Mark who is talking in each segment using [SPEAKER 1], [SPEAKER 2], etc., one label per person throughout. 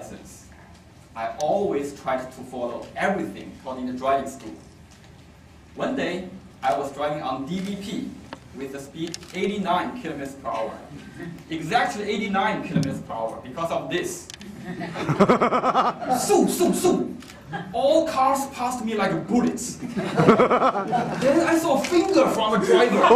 [SPEAKER 1] license. I always tried to follow everything taught in the driving school. One day, I was driving on DVP with the speed 89 kilometers per hour. Exactly 89 kilometers per hour because of this. Soo, soo, soo. All cars passed me like bullets. Then I saw a finger from a driver.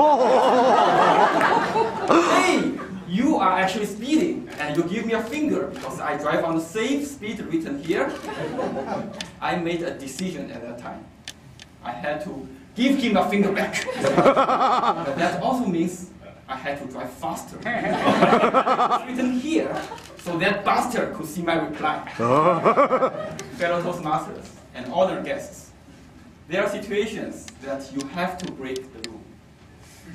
[SPEAKER 1] Hey, you are actually speeding, and you give me a finger because I drive on the safe speed written here. I made a decision at that time. I had to give him a finger back. But that also means I had to drive faster. It's written here, so that bastard could see my reply. Fellow Toastmasters and other guests, there are situations that you have to break the rule.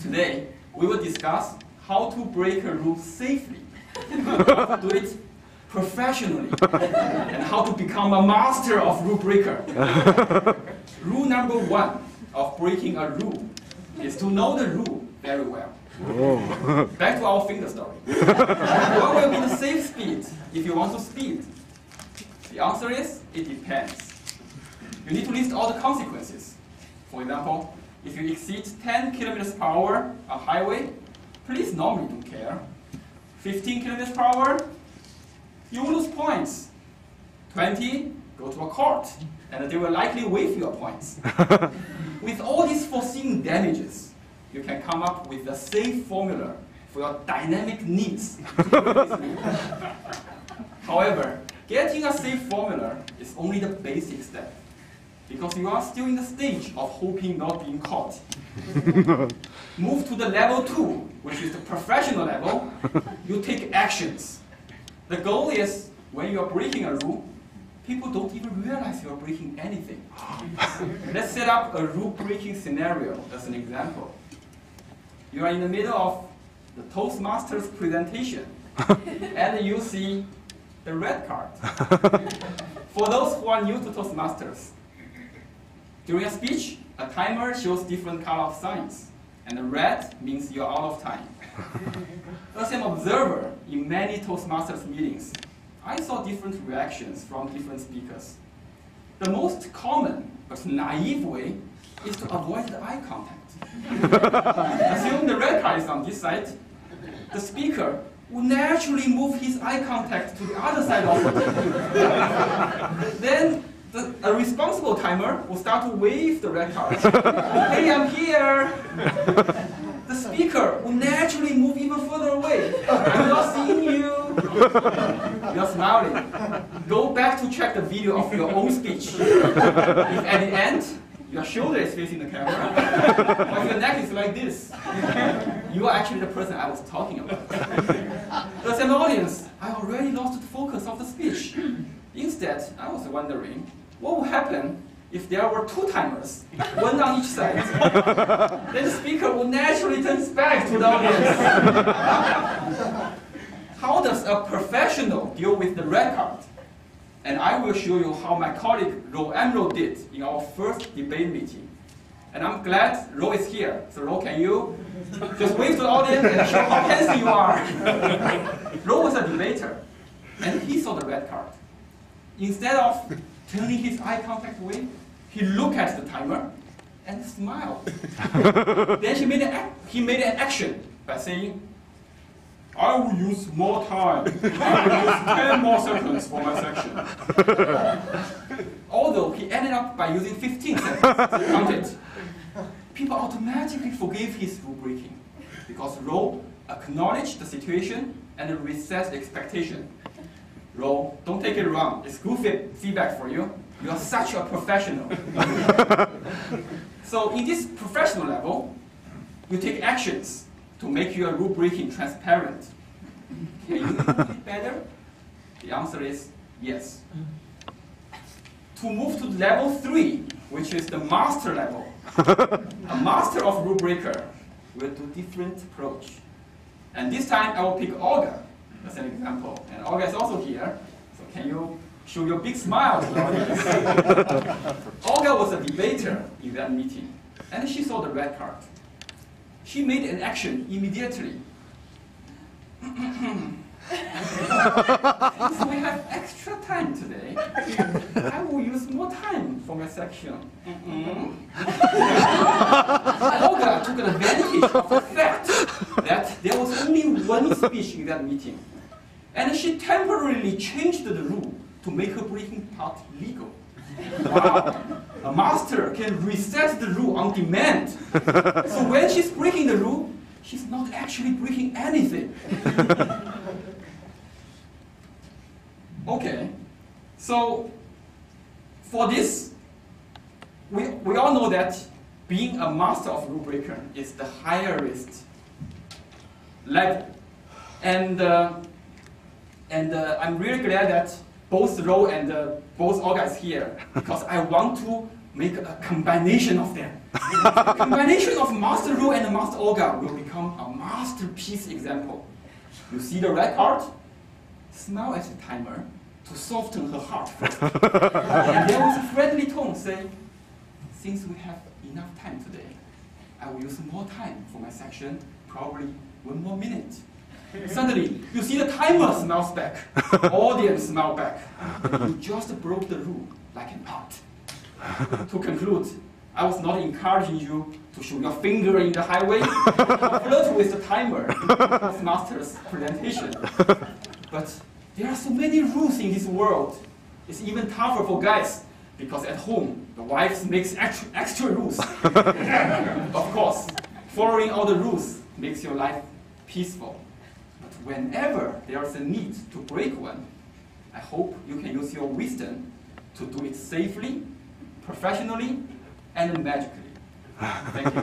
[SPEAKER 1] Today, we will discuss how to break a rule safely, how to do it professionally, and how to become a master of rule breaker. Rule number 1 of breaking a rule is to know the rule very well. Back to our finger story. What will be the safe speed if you want to speed? The answer is, it depends. You need to list all the consequences. For example, if you exceed 10 kilometers per hour on highway, police normally don't care. 15 kilometers per hour, you lose points. 20, go to a court, and they will likely waive your points. With all these foreseen damages, you can come up with a safe formula for your dynamic needs. However, getting a safe formula is only the basic step, because you are still in the stage of hoping not being caught. Move to the level 2, which is the professional level. You take actions. The goal is, when you are breaking a rule, people don't even realize you are breaking anything. Let's set up a rule-breaking scenario as an example. You are in the middle of the Toastmasters presentation, and you see the red card. For those who are new to Toastmasters, during a speech, a timer shows different color of signs, and the red means you're out of time. As an observer in many Toastmasters meetings, I saw different reactions from different speakers. The most common but naive way is to avoid the eye contact. Assume the red card is on this side, the speaker will naturally move his eye contact to the other side of it. Then a responsible timer will start to wave the red card. Hey, I'm here! The speaker will naturally move even further away. I'm not seeing you. You're smiling. Go back to check the video of your own speech. If at the end, your shoulder is facing the camera, or your neck is like this, you are actually the person I was talking about. As an audience, I already lost the focus of the speech. Instead, I was wondering, what would happen if there were 2 timers, 1 on each side? Then the speaker would naturally turn his back to the audience. How does a professional deal with the red card? And I will show you how my colleague Ro Amro did in our first debate meeting. And I'm glad Ro is here. So Ro, can you just wave to the audience and show how handsome you are? Ro was a debater, and he saw the red card. Instead of turning his eye contact away, he looked at the timer and smiled. Then he made an action by saying, I will use more time. I will use 10 more seconds for my section. Although he ended up by using 15 seconds to count it. People automatically forgave his rule breaking because Ro acknowledged the situation and reset the expectation. Ro, don't take it wrong. It's good feedback for you. You are such a professional. So in this professional level, you take actions to make your rule breaking transparent. Can you do it better? The answer is yes. To move to level 3, which is the master level, a master of rule breaker will do different approach. And this time I will pick Olga as an example. And Olga is also here. So can you show your big smile to the audience? Olga was a debater in that meeting, and she saw the red card. She made an action immediately. Since we have extra time today, I will use more time for my section. Olga took advantage of the fact that there was only one speech in that meeting, and she temporarily changed the rule to make her breaking part legal. Wow. A master can reset the rule on demand. So when she's breaking the rule, she's not actually breaking anything. Okay, so for this, we all know that being a master of rule breaker is the highest level. And I'm really glad that both Ro and both Olga is here, because I want to make a combination of them. A combination of Master Ro and Master Olga will become a masterpiece example. You see the red card? Smile at the timer to soften her heart first. And there was a friendly tone saying, since we have enough time today, I will use more time for my section, probably 1 more minute. Suddenly, you see the timer smiles back. Audience smile back. You just broke the rule like an art. To conclude, I was not encouraging you to show your finger in the highway or flirt with the timer of master's presentation. But there are so many rules in this world. It's even tougher for guys, because at home, the wives makes extra rules. Of course, following all the rules makes your life peaceful. But whenever there's a need to break one, I hope you can use your wisdom to do it safely, professionally, and magically. Thank you.